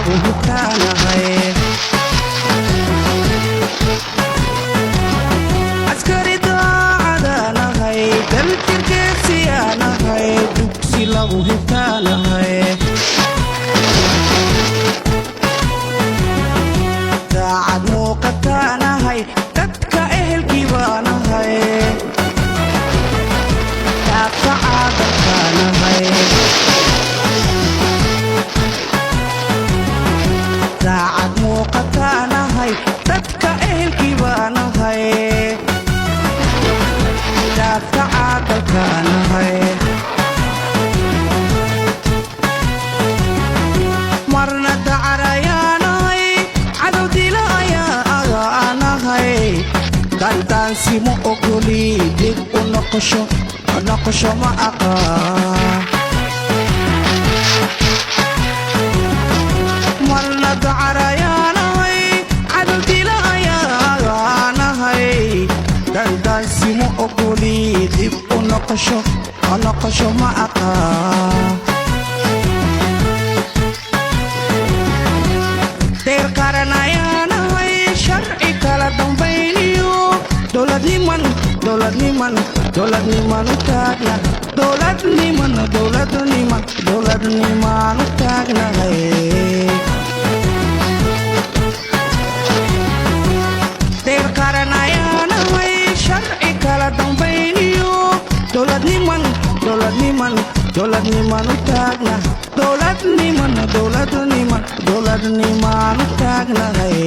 lagu hutaanahay askari daacadaanahay daltirgeesiyaanahay dugsi lagu hutaanahay daacad muuqataanahay dadka ehelkii baanahay daabka caadalkaanahay daacad muuqataanahay dadka ehelkii baanahay daabka caadalkaanahay marna dacarayaanahay cadow dila ayaa agaanahay dandaansi ma ogoli dib u noqosho ma aqaan marna dacarayaanahay cadow dila ayaa agaanahay dandaansi ma ogoli dib u noqosho ma aqaan deer qaranayaanahay sharci kala dambayniyo dowladniman u taagna dowladniman u taagnahay deer qaranayaanahay sharci kala dambayniyo dowladniman u taagna dowladniman u taagnahay